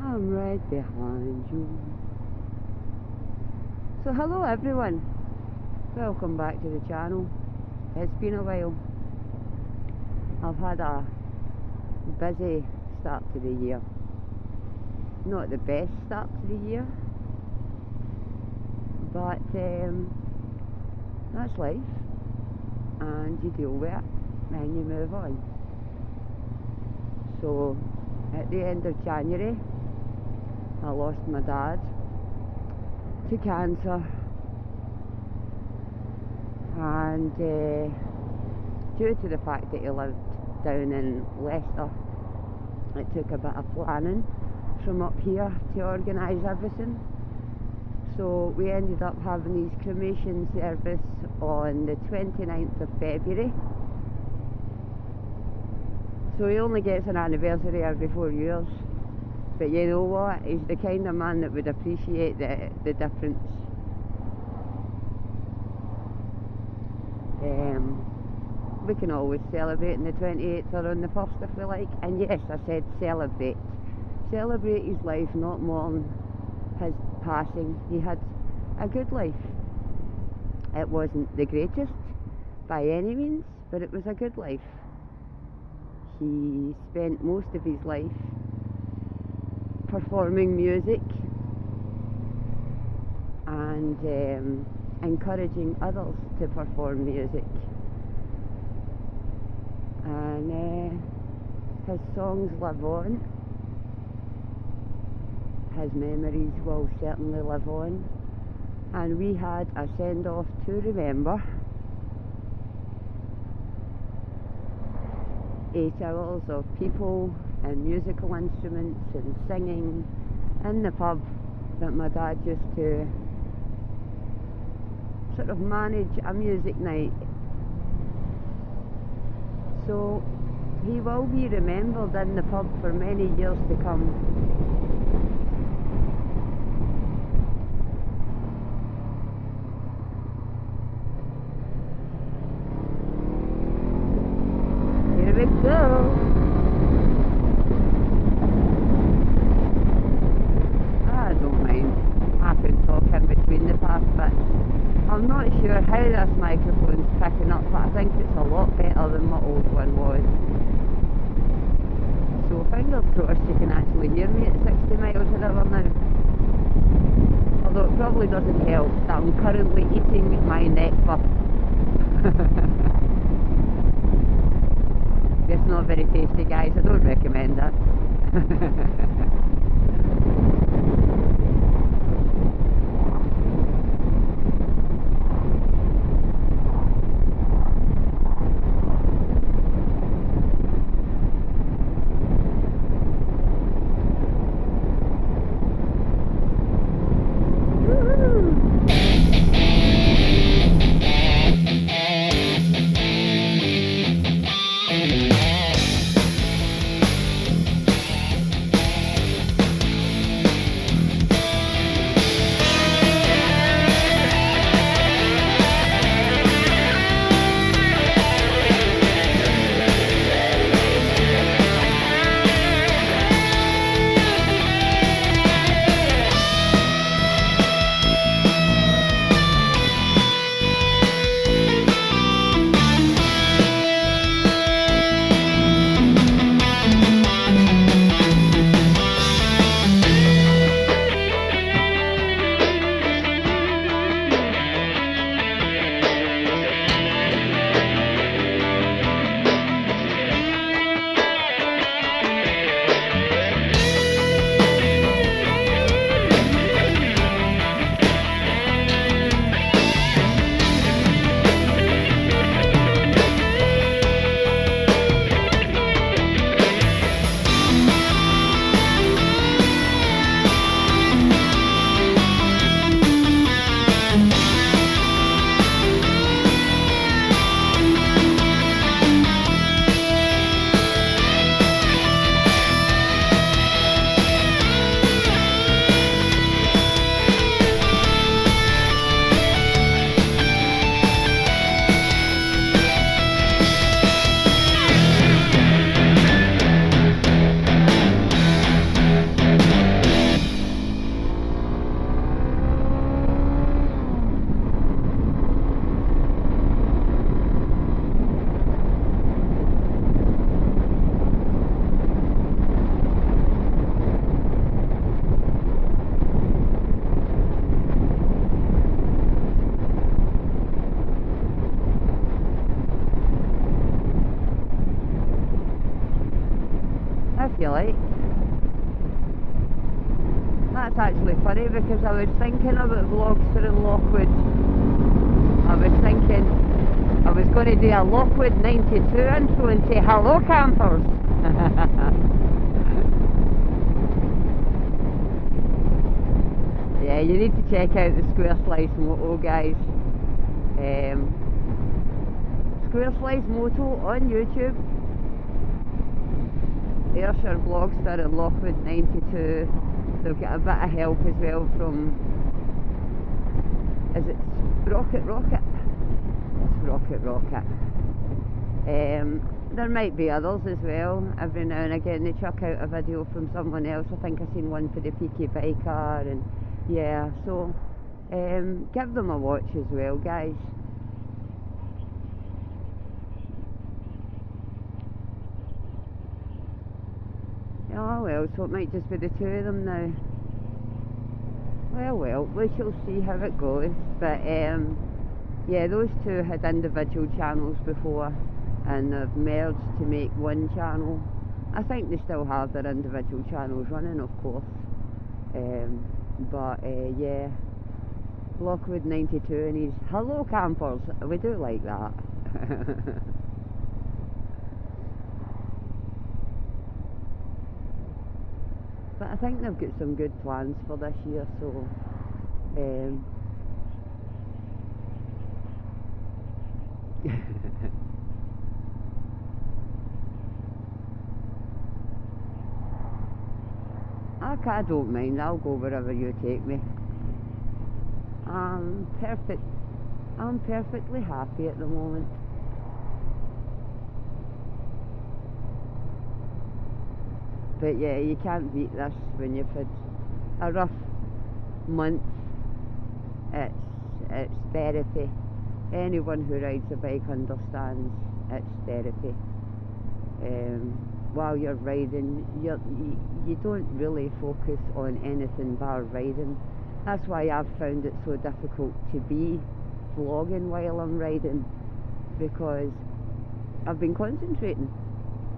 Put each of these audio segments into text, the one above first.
I'm right behind you. So hello everyone, welcome back to the channel. It's been a while. I've had a busy start to the year. Not the best start to the year, but that's life, and you deal with it and you move on. So at the end of January I lost my dad to cancer, and due to the fact that he lived down in Leicester, it took a bit of planning from up here to organise everything. So we ended up having his cremation service on the 29th of February. So he only gets an anniversary every 4 years. But you know what? He's the kind of man that would appreciate the difference. We can always celebrate on the 28th or on the 1st if we like. And yes, I said celebrate. Celebrate his life, not mourn his passing. He had a good life. It wasn't the greatest by any means, but it was a good life. He spent most of his life performing music and encouraging others to perform music. And his songs live on. His memories will certainly live on. And we had a send-off to remember. 8 hours of people and musical instruments and singing in the pub that my dad used to sort of manage a music night. So he will be remembered in the pub for many years to come. Here we go. I don't mind. I can talk in between the past bits. I'm not sure how this microphone's picking up, but I think it's a lot better than my old one was. So fingers crossed you can actually hear me at 60 miles an hour now. Although it probably doesn't help that I'm currently eating my neck buff. It's not very tasty, guys. I don't recommend that. if you like. That's actually funny because I was thinking about vlogs for in Lockwood. I was thinking I was going to do a Lockwood 92 intro and say hello campers. Yeah, you need to check out the Square Slice Moto, guys. Square Slice Moto on YouTube. There's your vlogster in Lockwood 92. They've got a bit of help as well from, is it Sprocket Rocket? Sprocket Rocket. There might be others as well. Every now and again they chuck out a video from someone else. I think I've seen one for the Peaky Biker, and yeah, so give them a watch as well, guys. Oh well, so it might just be the two of them now. Well, we shall see how it goes. But yeah, those two had individual channels before and they've merged to make one channel. I think they still have their individual channels running, of course. But yeah, Lockwood 92 and he's hello campers. We do like that. But I think they've got some good plans for this year, so I don't mind, I'll go wherever you take me. I'm perfectly happy at the moment. But yeah, you can't beat this when you've had a rough month. It's therapy. Anyone who rides a bike understands it's therapy. While you're riding, you don't really focus on anything bar riding. That's why I've found it so difficult to be vlogging while I'm riding, because I've been concentrating.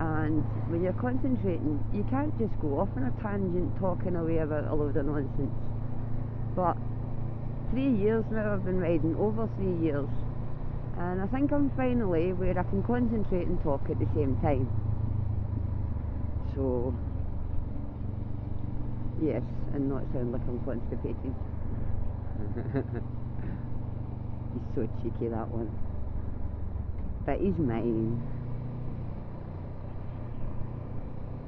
And when you're concentrating, you can't just go off on a tangent talking away about a load of nonsense. But 3 years now I've been riding, over 3 years, and I think I'm finally where I can concentrate and talk at the same time. So yes, and not sound like I'm constipated. He's so cheeky, that one. But he's mine.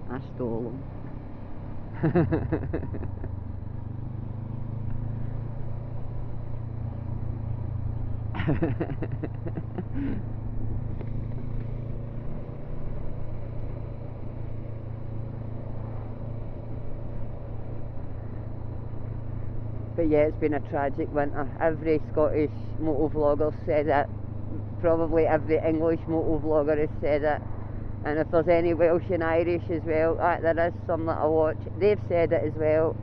I stole him. But yeah, it's been a tragic winter. Every Scottish moto vlogger said it. Probably every English moto vlogger has said it. And if there's any Welsh and Irish as well, there is some that I watch, they've said it as well.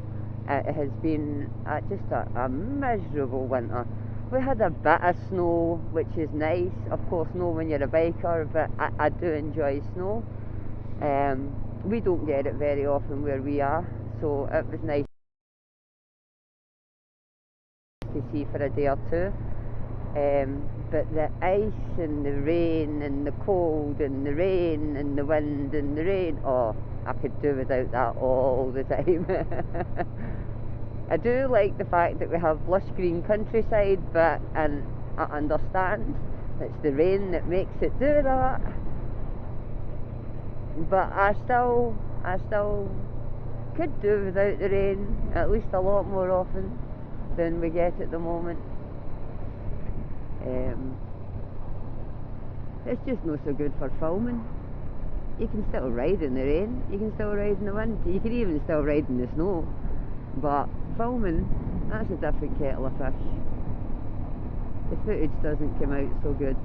It has been just a miserable winter. We had a bit of snow, which is nice. Of course, no when you're a biker, but I do enjoy snow. We don't get it very often where we are, so it was nice to see for a day or two. But the ice and the rain and the cold and the rain and the wind and the rain, oh, I could do without that all the time. I do like the fact that we have lush green countryside, and I understand it's the rain that makes it do that. But I still could do without the rain at least a lot more often than we get at the moment. It's just not so good for filming. You can still ride in the rain, you can still ride in the wind, you can even still ride in the snow, but filming, that's a different kettle of fish. The footage doesn't come out so good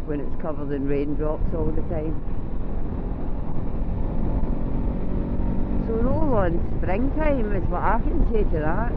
when it's covered in raindrops all the time. So roll on springtime is what I can say to that.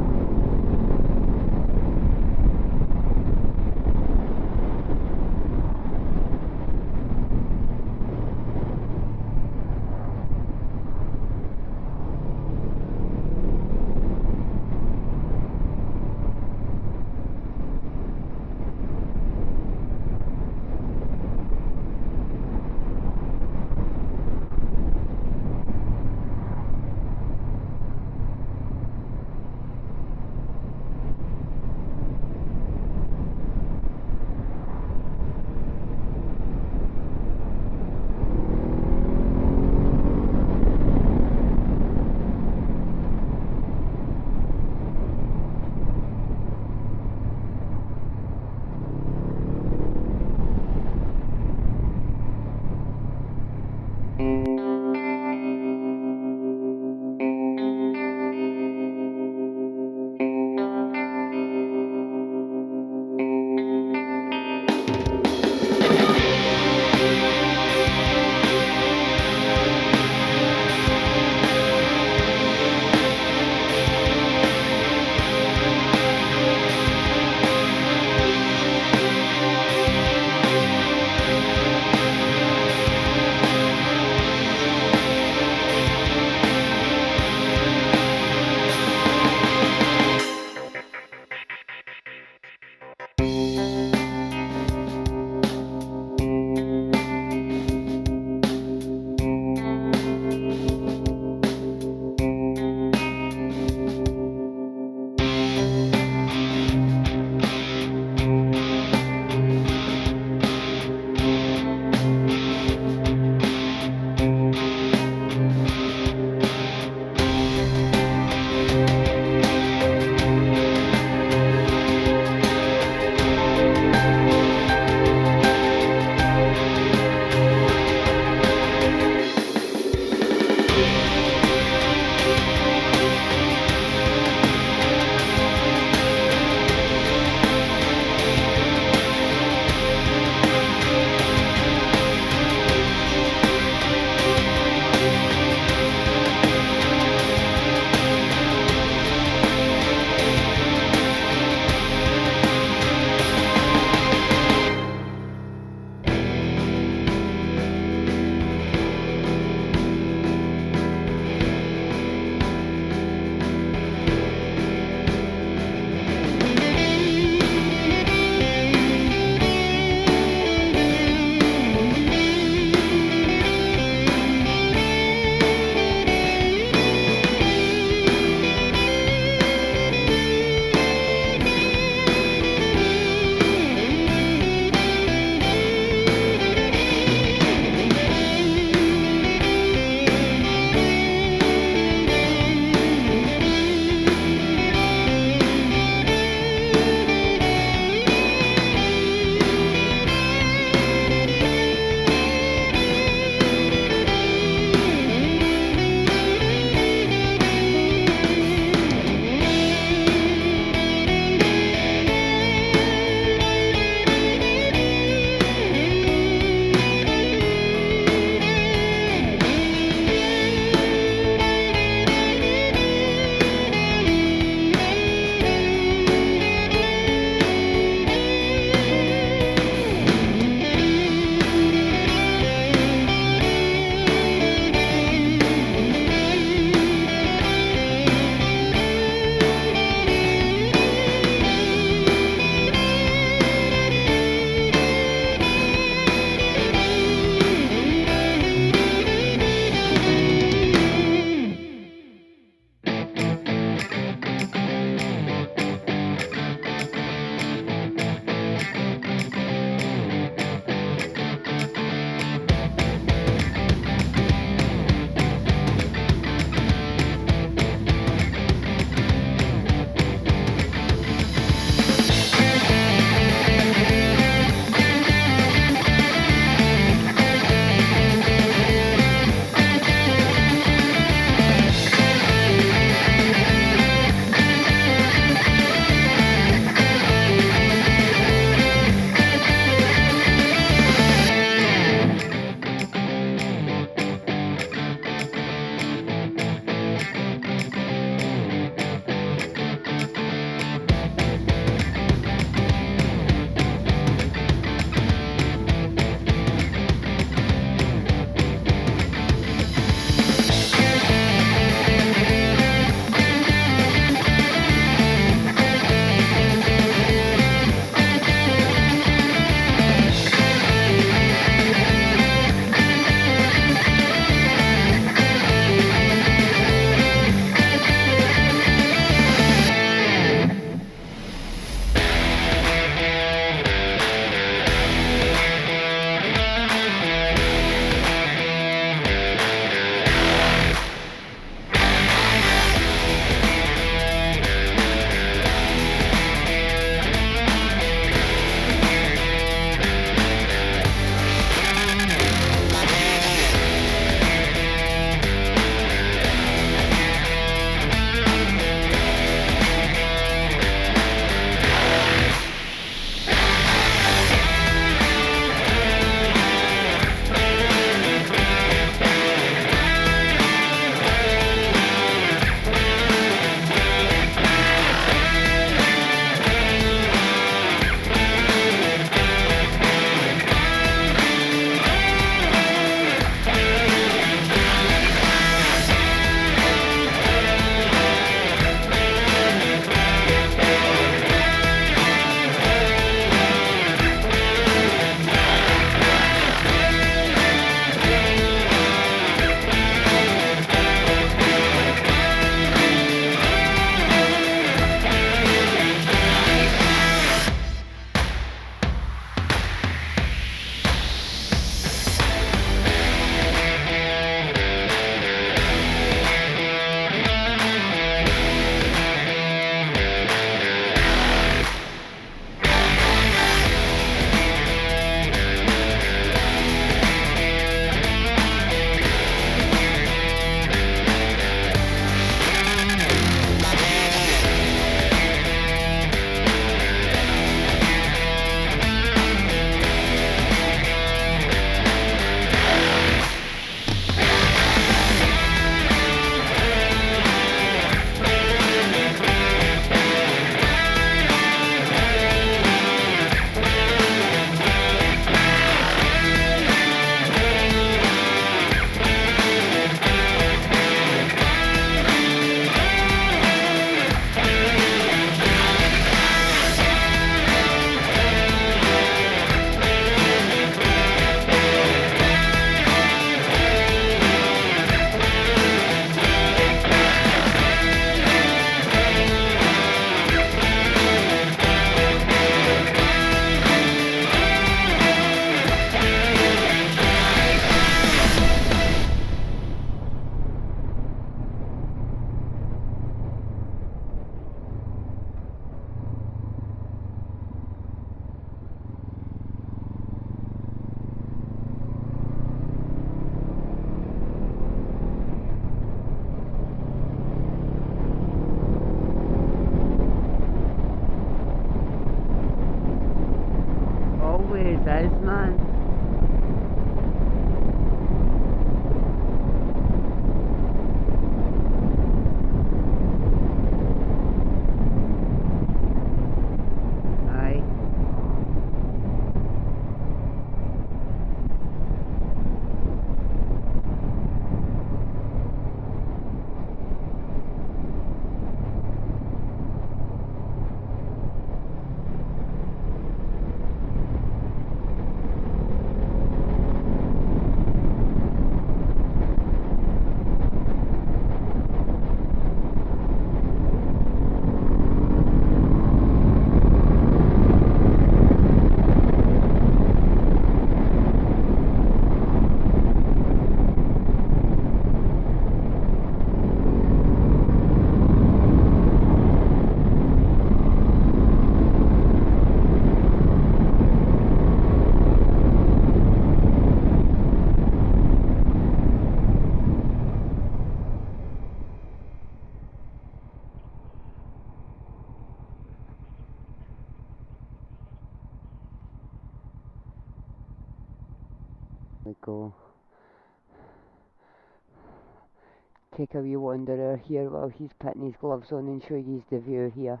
take a wee wanderer here while he's putting his gloves on and show you the view here.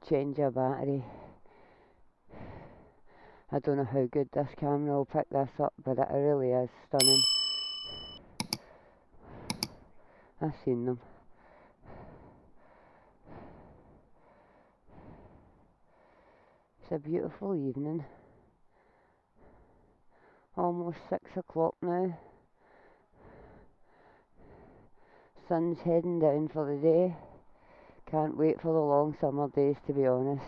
Change a battery. I don't know how good this camera will pick this up, but it really is stunning. I've seen them. It's a beautiful evening. Almost 6 o'clock now. Sun's heading down for the day. Can't wait for the long summer days, to be honest.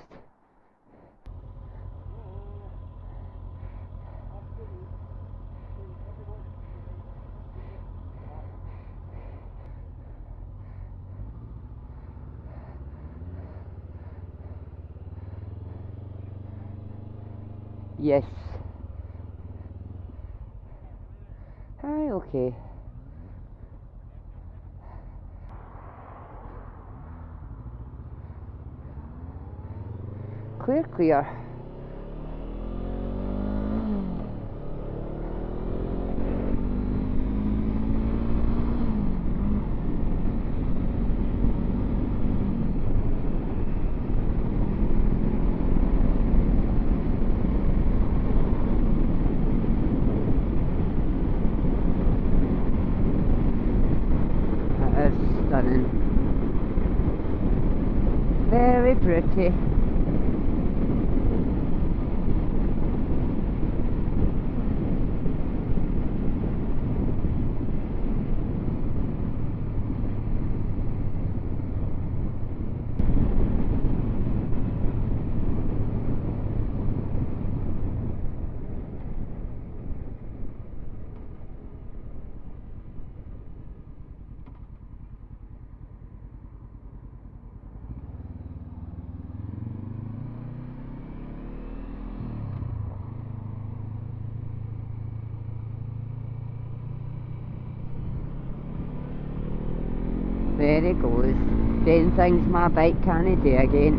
Yes. Aye, okay. Clear, clear. That is stunning. Very pretty. There it goes, doing things my bike can't do again.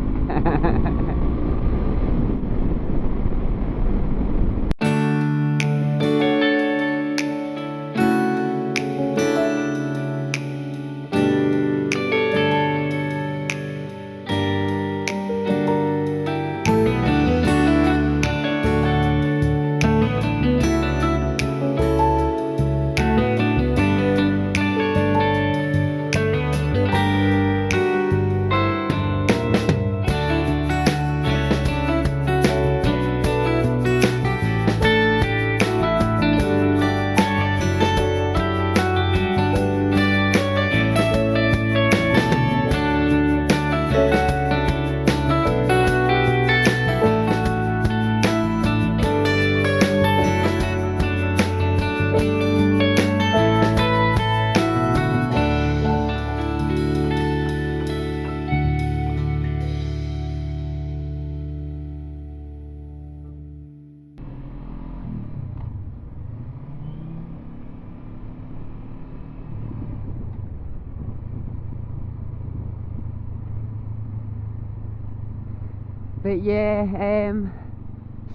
But yeah,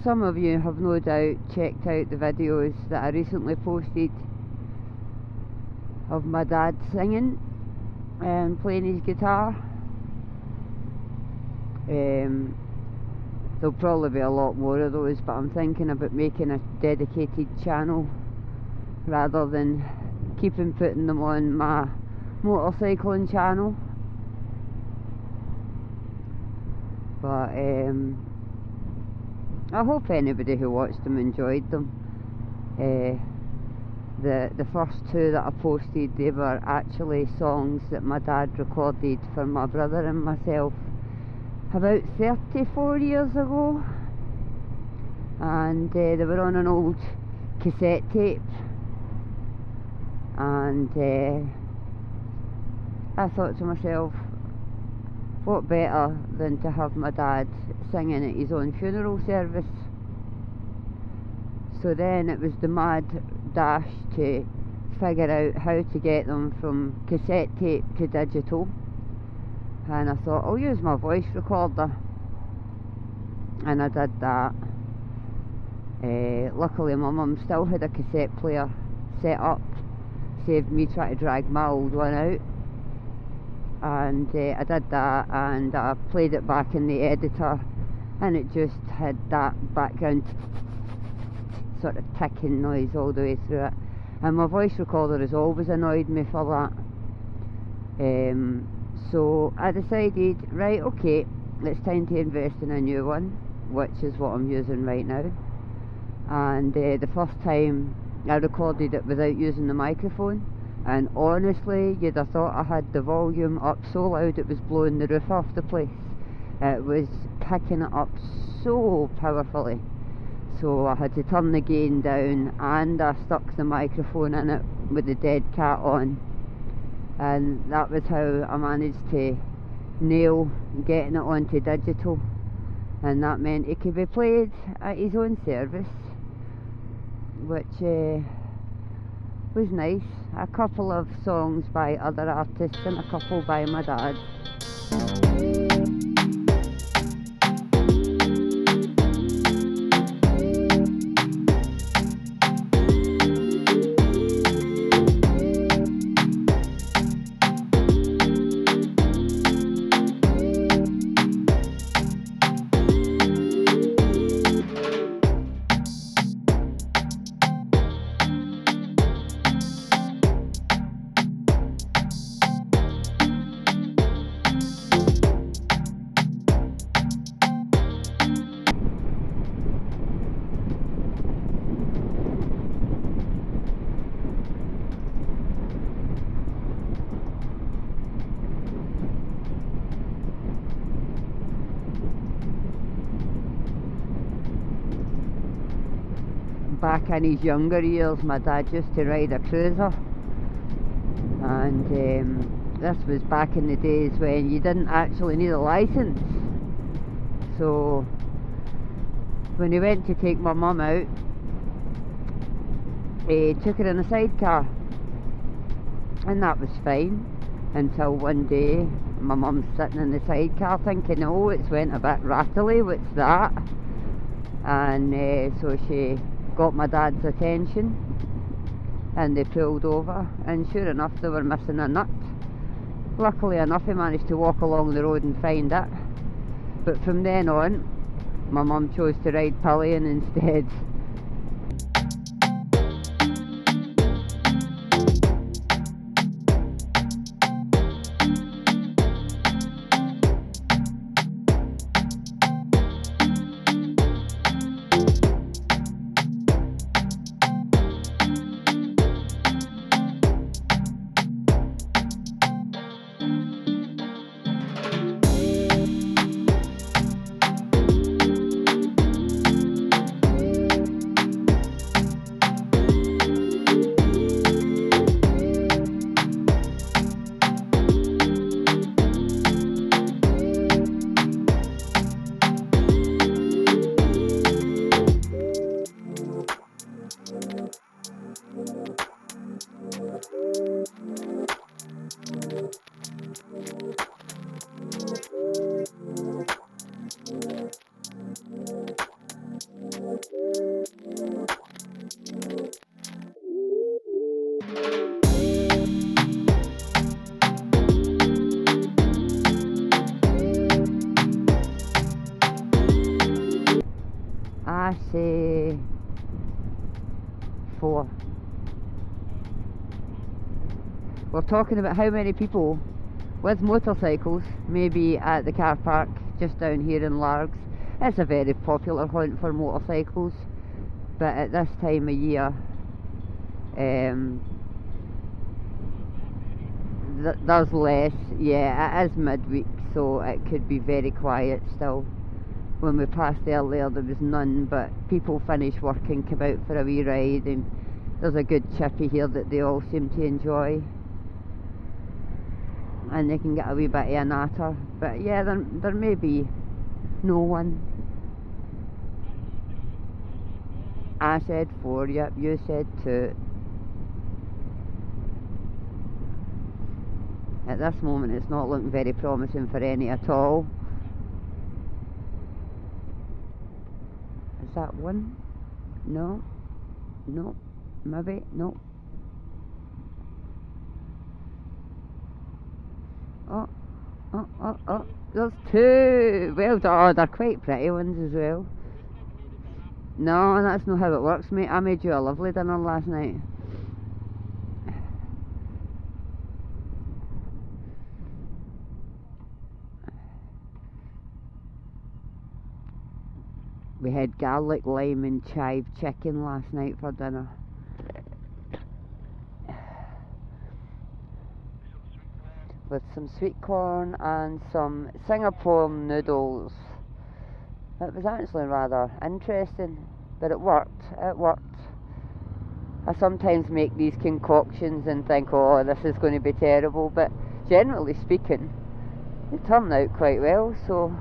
some of you have no doubt checked out the videos that I recently posted of my dad singing and playing his guitar. There'll probably be a lot more of those, but I'm thinking about making a dedicated channel rather than keeping putting them on my motorcycling channel. But I hope anybody who watched them enjoyed them. The first two that I posted, they were actually songs that my dad recorded for my brother and myself about 34 years ago, and they were on an old cassette tape, and I thought to myself, what better than to have my dad singing at his own funeral service. So then it was the mad dash to figure out how to get them from cassette tape to digital, and I thought I'll use my voice recorder, and I did that. Luckily my mum still had a cassette player set up, saved me trying to drag my old one out. And I did that, and I played it back in the editor, and it just had that background sort of ticking noise all the way through it, and my voice recorder has always annoyed me for that. So I decided, right, okay, it's time to invest in a new one, which is what I'm using right now. And the first time I recorded it without using the microphone, and honestly, you'd have thought I had the volume up so loud it was blowing the roof off the place. It was picking it up so powerfully, so I had to turn the gain down, and I stuck the microphone in it with the dead cat on, and that was how I managed to nail getting it onto digital. And that meant it could be played at his own service, which was nice. A couple of songs by other artists and a couple by my dad. Back in his younger years, my dad used to ride a cruiser, and this was back in the days when you didn't actually need a license. So when he went to take my mum out, he took her in a sidecar, and that was fine until one day my mum's sitting in the sidecar thinking, oh, it's went a bit rattly, what's that? And so she got my dad's attention, and they pulled over, and sure enough they were missing a nut. Luckily enough he managed to walk along the road and find it, but from then on my mum chose to ride pillion instead. I say 4. We're talking about how many people with motorcycles may be at the car park just down here in Largs. It's a very popular haunt for motorcycles, but at this time of year there's less. Yeah, it is midweek, so it could be very quiet still. When we passed earlier there was none, but people finish work and come out for a wee ride, and there's a good chippy here that they all seem to enjoy, and they can get a wee bit of a natter. But yeah, there may be no one. I said 4, yep, you said 2. At this moment it's not looking very promising for any at all. Is that 1? No, no, maybe, no. Oh, oh. There's two. Well, they're quite pretty ones as well. No, that's not how it works, mate. I made you a lovely dinner last night. We had garlic, lime and chive chicken last night for dinner. With some sweet corn and some Singapore noodles. It was actually rather interesting, but it worked. I sometimes make these concoctions and think, oh, this is going to be terrible, but generally speaking, they turn out quite well, so...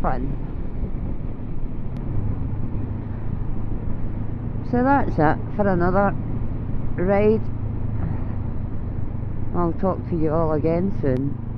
Fun. So that's it for another ride. I'll talk to you all again soon.